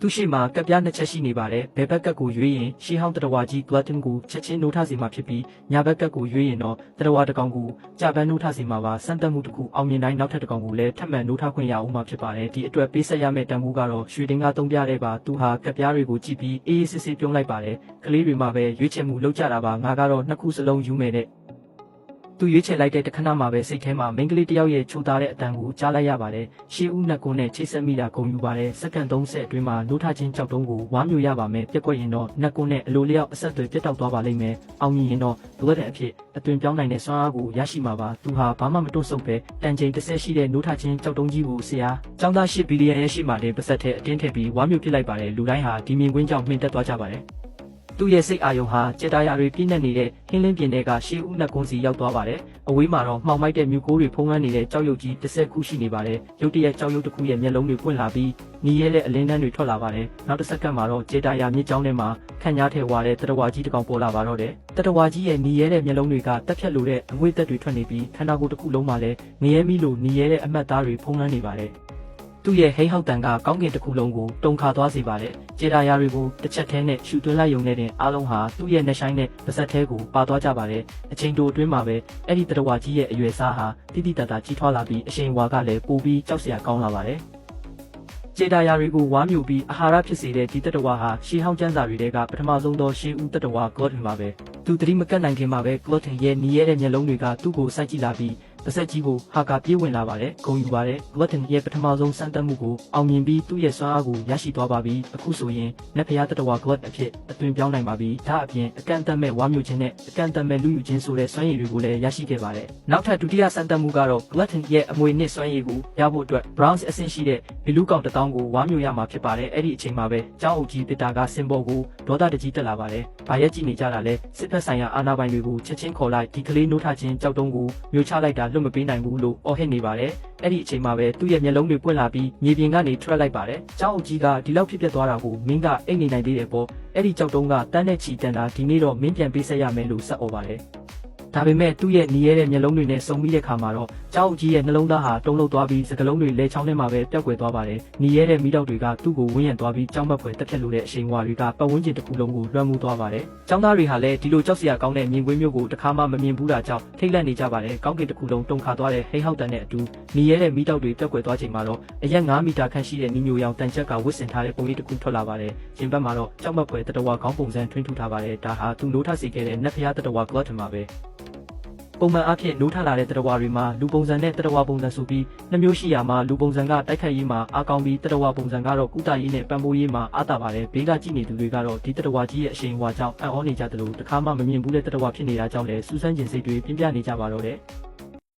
သူရှိမှာကပ်ပြားနှစ်ချက်ရှိနေပါတယ်ဘယ်ဘက်ကပ်ကိုရွေးရင်ရှေးဟောင်းတရဝကြီး glutton ကိုချက်ချင်းနိုးထစီမှာဖြစ်ပြီးညာဘက်ကပ်ကိုရွေးရင်တော့တရဝတကောင်ကိုကြာပန်းနိုးထစီမှာပါစံတက်မှုတစ်ခုအောင်မြင်တိုင်းနောက်ထပ်တကောင်ကိုလည်းထပ်မံနိုးထခွင့်ရအောင်မှာဖြစ်ပါတယ်ဒီအတွက်ပေးဆက်ရမယ့်တန်ဖိုးကတော့ရွှေတင်းကားသုံးပြတဲ့ပါသူဟာကပ်ပြားတွေကိုကြည့်ပြီးအေးအေးဆေးဆေးပြုံးလိုက်ပါတယ်ကလေးတွေမှာပဲရွေးချယ်မှုလုပ်ကြတာပါငါကတော့နှစ်ခုစလုံးယူမယ်တဲ့သူရွေးချယ်လိုက်တဲ့တခဏမှာပဲစိတ်ထဲမှာမိန်းကလေးတယောက်ရဲ့ချိုးသားတဲ့အတန်ကိုကြားလိုက်ရပါတယ်ရှေးဦးနှစ်ကုန်းနဲ့ချိတ်ဆက်မိတာဂုံယူပါတယ်စက္ကန့်30အတွင်းမှာနိုးထချင်းကြောက်တုံးကိုဝါမျိုးရပါမယ်ပြက်ကွက်ရင်တော့နှစ်ကုန်းနဲ့အလိုလျောက်အဆက်အသွယ်ပြတ်တောက်သွားပါလိမ့်မယ်အောင်မြင်ရင်တော့လိုအပ်တဲ့အဖြစ်အသွင်ပြောင်းနိုင်တဲ့စွမ်းအားကိုရရှိမှာပါသူဟာဘာမှမတွန့်ဆုတ်ပဲတန်ချိန်30ရှိတဲ့နိုးထချင်းကြောက်တုံးကြီးကိုဆရာကျောင်းသား8ဘီလီယံရဲ့ရှိမှတဲ့ပါဆက်တဲ့အတင်းထည့်ပြီးဝါမျိုးပြစ်လိုက်ပါတယ်လူတိုင်းဟာဒီမြင်ကွင်းကြောင့်မှင်တက်သွားကြပါတယ်သူ့ရဲ့စိတ်အာယုံဟာကြေတာယာတွေပြည့်နှက်နေတဲ့ဟင်းလင်းပြင်တွေကရှေးဦးနှစ်ကုန်းစီရောက်သွားပါတယ်။အဝေးမှာတော့မှောင်မိုက်တဲ့မြူကိုးတွေဖုံးလွှမ်းနေတဲ့ကြောက်ရွံ့ကြီး30ခုရှိနေပါတယ်။ရုတ်တရက်ကြောက်ရွံ့တစ်ခုရဲ့မျက်လုံးတွေပွင့်လာပြီးညီရဲတဲ့အလင်းတန်းတွေထွက်လာပါတယ်။နောက်တစ်စက္ကန့်မှာတော့ကြေတာယာမြစ်ကြောင်းထဲမှာခန့်ညားထဲဝါတဲ့တရဝါကြီးတစ်ကောင်ပေါ်လာပါတော့တယ်။တရဝါကြီးရဲ့ညီရဲတဲ့မျက်လုံးတွေကတက်ဖြတ်လိုတဲ့အငွေ့သက်တွေထွက်နေပြီးခန္ဓာကိုယ်တစ်ခုလုံးမှာလည်းငရဲမီလိုညီရဲတဲ့အမတ်သားတွေဖုံးလွှမ်းနေပါတယ်။သူ့ရဲ့ဟိဟောက်တန်ကကောင်းကင်တစ်ခုလုံးကိုတုံခါသွားစေပါတယ်။ကြေတာယာတွေကိုတစ်ချက်ထဲနဲ့ရှူသွင်းလိုက်ရုံနဲ့တင်အားလုံးဟာသူ့ရဲ့နှဆိုင်နဲ့ပါးစပ်ထဲကိုပါသွားကြပါတယ်။အချိန်တိုအတွင်းမှာပဲအဲ့ဒီတရဝါကြီးရဲ့အရွယ်စားဟာတိတိတတ်တာကြီးထွားလာပြီးအရှိန်ဝါကလည်းပိုပြီးကြောက်စရာကောင်းလာပါတယ်။ကြေတာယာတွေကိုဝါမျိုးပြီးအာဟာရဖြစ်စေတဲ့ဒီတတဝါဟာရှေးဟောင်းကျမ်းစာတွေကပထမဆုံးသောရှေးဦးတတဝါ glutton ပါပဲ။သူတတိမကတ်နိုင်ခင်မှာပဲ glutton ရဲ့ညီရဲတဲ့မျက်လုံးတွေကသူ့ကိုစိုက်ကြည့်လာပြီးပါဆက်ကြီးကိုဟာကာပြေးဝင်လာပါတယ်ဂုံယူပါတယ် glutton ရဲ့ပထမဆုံးစမ်းသပ်မှုကိုအောင်မြင်ပြီးသူ့ရဲ့စွမ်းအားကိုရရှိသွားပါပြီအခုဆိုရင်နတ်ဖျားတတဝါ glutton အဖြစ်အသွင်ပြောင်းနိုင်ပါပြီဒါအပြင်အကန့်အသတ်မဲ့ဝါမျိုးချင်းနဲ့အကန့်အသတ်မဲ့လူယူချင်းဆိုတဲ့စွမ်းရည်တွေကိုလည်းရရှိခဲ့ပါတယ်နောက်ထပ်ဒုတိယစမ်းသပ်မှုကတော့ glutton ရဲ့အမွေနှစ်စွမ်းရည်ကိုရဖို့အတွက် bronze အဆင့်ရှိတဲ့ဘီလူးကောင်တစ်တောင်းကိုဝါမျိုးရမှာဖြစ်ပါတယ်အဲ့ဒီအချိန်မှာပဲကျောင်းအုပ်ကြီးတစ်တာကစင်ပေါ်ကိုဒေါသတကြီးတက်လာပါတယ်ဘာရက်ကြည့်နေကြတာလဲစစ်ဖက်ဆိုင်ရာအာဏာပိုင်တွေကိုချက်ချင်းခေါ်လိုက်ဒီကလေးနိုးထချင်းကြောက်တုံးကိုမျိုးချလိုက်တာလွတ်မပေးနိုင်ဘူးလို့အော်ဟစ်နေပါတယ်အဲ့ဒီအချိန်မှာပဲသူ့ရဲ့မျက်လုံးတွေပွင့်လာပြီးမြေပြင်ကနေထွက်လိုက်ပါတယ်ကျောင်းအုပ်ကြီးကဒီလောက်ဖြစ်ပျက်သွားတာကိုမင်းကအိတ်နေနိုင်သေးတယ်ပေါ့အဲ့ဒီကြောက်တုံးကတန်းနဲ့ချီတန်တာဒီနေ့တော့မင်းပြန်ပေးဆက်ရမယ်လို့ဆက်អော်ပါတယ်ဒါပေမဲ့သူ့ရဲ့ညီရဲတဲ့မျက်လုံးတွေနဲ့စုံပြီးတဲ့ခါမှာတော့ကျောင်းအုပ်ကြီးရဲ့နှလုံးသားဟာတုန်လှုပ်သွားပြီးစကလုံးတွေလဲချောင်းထဲမှာပဲပျောက်ကွယ်သွားပါတယ်ညီရဲတဲ့မိတော့တွေကသူ့ကိုဝန်းရံသွားပြီးကျောင်းဘက်ဖွယ်တက်ဖြတ်လို့တဲ့အရှိန်ဝါတွေကပတ်ဝန်းကျင်တစ်ခုလုံးကိုလွှမ်းမိုးသွားပါတယ်ကျောင်းသားတွေဟာလည်းဒီလိုကြောက်စရာကောင်းတဲ့မြင်ကွင်းမျိုးကိုတစ်ခါမှမမြင်ဘူးတာကြောင့်ထိတ်လန့်နေကြပါတယ်ကောင်းကင်တစ်ခုလုံးတုန်ခါသွားတဲ့ဟိဟောက်တန်နဲ့အတူညီရဲတဲ့မိတော့တွေပျောက်ကွယ်သွားချိန်မှာတော့အရက်9မီတာခန့်ရှိတဲ့ညီညိုရောင်တန်ချက်ကဝစ်ဆင်ထားတဲ့ပုံရိပ်တစ်ခုထွက်လာပါတယ်ရင်ဘတ်မှာတော့ကျောက်မက်ဖွယ်တတဝါခေါင်းပုံစံထွင်းထူထားပါတယ်ဒါဟာသူနိုးထစေခဲ့တဲ့နတ်ဖျားတတဝါ glutton ပါပဲပုံမှန်အားဖြင့်နိုးထလာတဲ့တရဝါတွေမှာလူပုံစံနဲ့တရဝါပုံစံဆိုပြီးနှမျိုးရှိရာမှာလူပုံစံကတိုက်ခိုက်ရေးမှာအားကောင်းပြီးတရဝါပုံစံကတော့ကုသရေးနဲ့ပံ့ပိုးရေးမှာအားသာပါတယ်ဘေးကကြည့်နေသူတွေကတော့ဒီတရဝါကြီးရဲ့အရှိန်ဝါကြောင့်အံ့ဩနေကြသလိုတစ်ခါမှမမြင်ဘူးတဲ့တရဝါဖြစ်နေတာကြောင့်လည်းစူးစမ်းကျင်စိတ်တွေပြင်းပြနေကြပါတော့တယ်